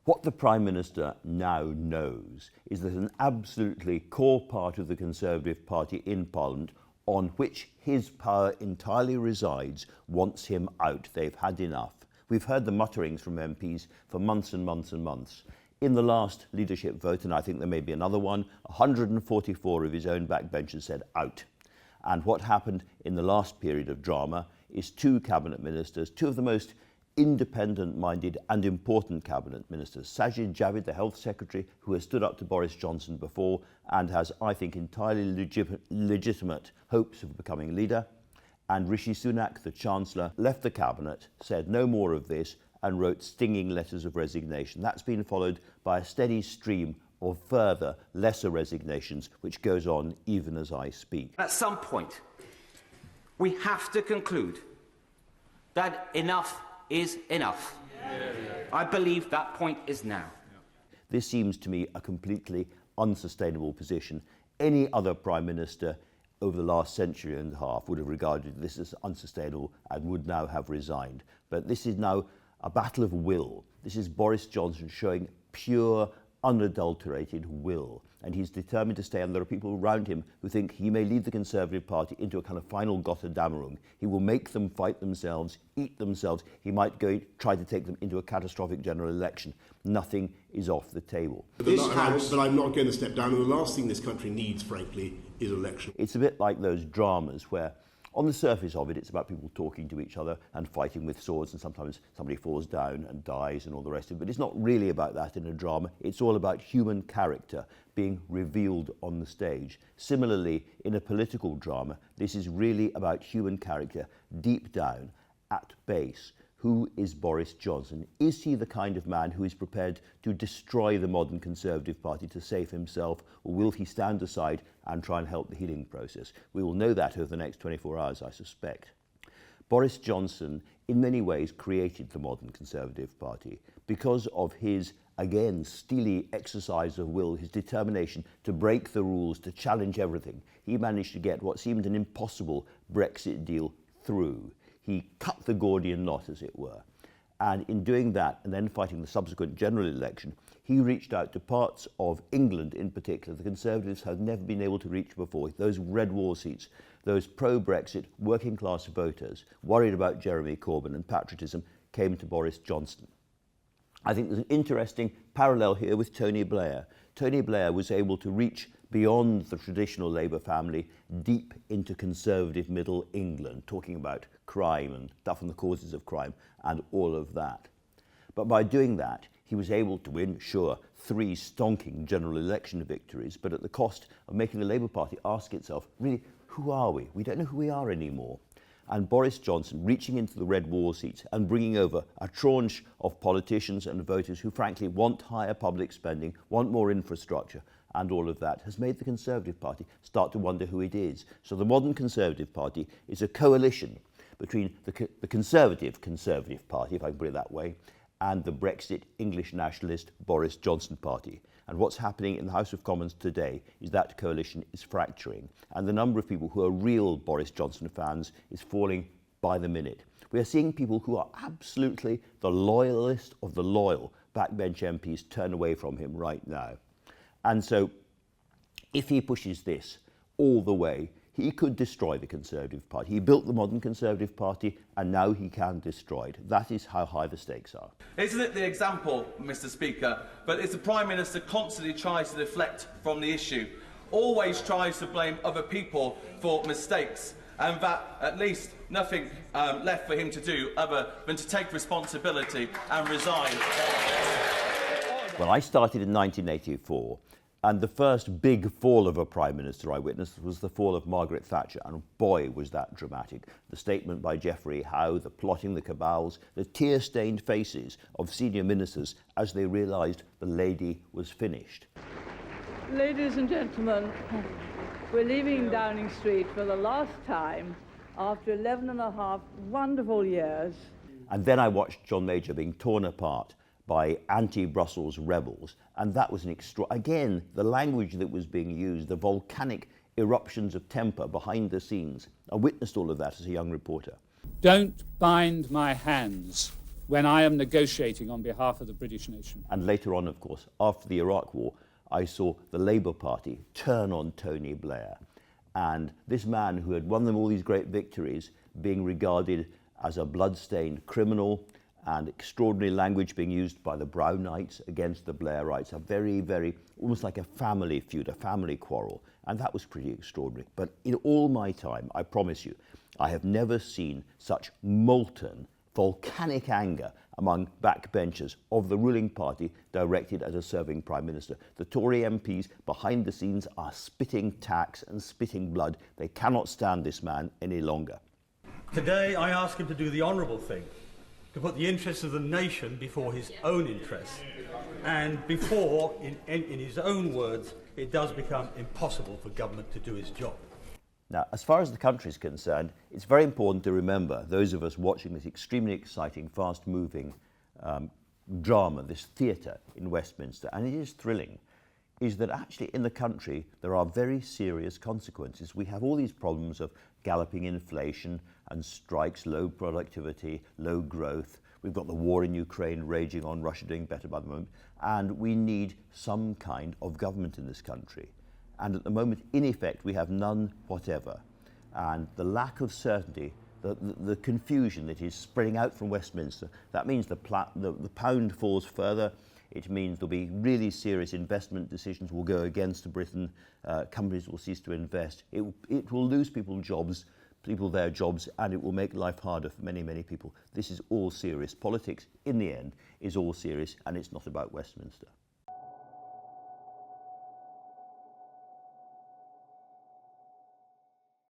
What the Prime Minister now knows is that an absolutely core part of the Conservative Party in Parliament, on which his power entirely resides, wants him out. They've had enough. We've heard the mutterings from MPs for months and months and months. In the last leadership vote, and I think there may be another one, 144 of his own backbenchers said out. And what happened in the last period of drama is two cabinet ministers, two of the most independent-minded and important cabinet ministers. Sajid Javid, the Health Secretary, who has stood up to Boris Johnson before and has, I think, entirely legitimate hopes of becoming leader. And Rishi Sunak, the Chancellor, left the cabinet, said no more of this, and wrote stinging letters of resignation. That's been followed by a steady stream of further, lesser resignations, which goes on even as I speak. At some point, we have to conclude that enough is enough. I believe that point is now. This seems to me a completely unsustainable position. Any other Prime Minister over the last century and a half would have regarded this as unsustainable and would now have resigned. But this is now a battle of will. This is Boris Johnson showing pure, unadulterated will. And he's determined to stay, and there are people around him who think he may lead the Conservative Party into a kind of final Gotterdammerung. He will make them fight themselves, eat themselves. He might try to take them into a catastrophic general election. Nothing is off the table. But I'm not going to step down, and the last thing this country needs, frankly, is election. It's a bit like those dramas where, on the surface of it, it's about people talking to each other and fighting with swords, and sometimes somebody falls down and dies and all the rest of it. But it's not really about that in a drama. It's all about human character being revealed on the stage. Similarly, in a political drama, this is really about human character deep down, at base. Who is Boris Johnson? Is he the kind of man who is prepared to destroy the modern Conservative Party to save himself, or will he stand aside and try and help the healing process? We will know that over the next 24 hours, I suspect. Boris Johnson, in many ways, created the modern Conservative Party because of his, again, steely exercise of will, his determination to break the rules, to challenge everything. He managed to get what seemed an impossible Brexit deal through. He cut the Gordian knot, as it were. And in doing that, and then fighting the subsequent general election, he reached out to parts of England in particular the Conservatives had never been able to reach before. Those red wall seats, those pro-Brexit working class voters worried about Jeremy Corbyn and patriotism came to Boris Johnson. I think there's an interesting parallel here with Tony Blair. Tony Blair was able to reach beyond the traditional Labour family, deep into conservative middle England, talking about crime and stuff and the causes of crime and all of that. But by doing that, he was able to win, sure, 3 stonking general election victories, but at the cost of making the Labour Party ask itself, really, who are we? We don't know who we are anymore. And Boris Johnson reaching into the red wall seats and bringing over a tranche of politicians and voters who frankly want higher public spending, want more infrastructure, and all of that has made the Conservative Party start to wonder who it is. So the modern Conservative Party is a coalition between the Conservative Party, if I can put it that way, and the Brexit English nationalist Boris Johnson Party. And what's happening in the House of Commons today is that coalition is fracturing, and the number of people who are real Boris Johnson fans is falling by the minute. We are seeing people who are absolutely the loyalist of the loyal backbench MPs turn away from him right now. And so, if he pushes this all the way, he could destroy the Conservative Party. He built the modern Conservative Party, and now he can destroy it. That is how high the stakes are. Isn't it the example, Mr. Speaker, but as the Prime Minister constantly tries to deflect from the issue, always tries to blame other people for mistakes, and that at least nothing left for him to do other than to take responsibility and resign. Well, I started in 1984, and the first big fall of a Prime Minister I witnessed was the fall of Margaret Thatcher, and boy, was that dramatic. The statement by Geoffrey Howe, the plotting, the cabals, the tear-stained faces of senior ministers as they realised the lady was finished. Ladies and gentlemen, we're leaving Downing Street for the last time after 11 and a half wonderful years. And then I watched John Major being torn apart by anti-Brussels rebels, and that was again, the language that was being used, the volcanic eruptions of temper behind the scenes. I witnessed all of that as a young reporter. Don't bind my hands when I am negotiating on behalf of the British nation. And later on, of course, after the Iraq War, I saw the Labour Party turn on Tony Blair. And this man who had won them all these great victories being regarded as a blood-stained criminal, and extraordinary language being used by the Brownites against the Blairites, a very, very, almost like a family feud, a family quarrel. And that was pretty extraordinary. But in all my time, I promise you, I have never seen such molten, volcanic anger among backbenchers of the ruling party directed at a serving Prime Minister. The Tory MPs behind the scenes are spitting tax and spitting blood. They cannot stand this man any longer. Today I ask him to do the honourable thing, to put the interests of the nation before his own interests, and before, in his own words, it does become impossible for government to do its job. Now, as far as the country is concerned, it's very important to remember, those of us watching this extremely exciting, fast-moving drama, this theatre in Westminster, and it is thrilling, is that actually in the country there are very serious consequences. We have all these problems of galloping inflation and strikes, low productivity, low growth. We've got the war in Ukraine raging on, Russia doing better by the moment, and we need some kind of government in this country. And at the moment, in effect, we have none whatever. And the lack of certainty, the confusion that is spreading out from Westminster, that means the pound falls further. It means there'll be really serious investment decisions will go against Britain. Companies will cease to invest. It will lose people their jobs, and it will make life harder for many, many people. This is all serious. Politics, in the end, is all serious, and it's not about Westminster.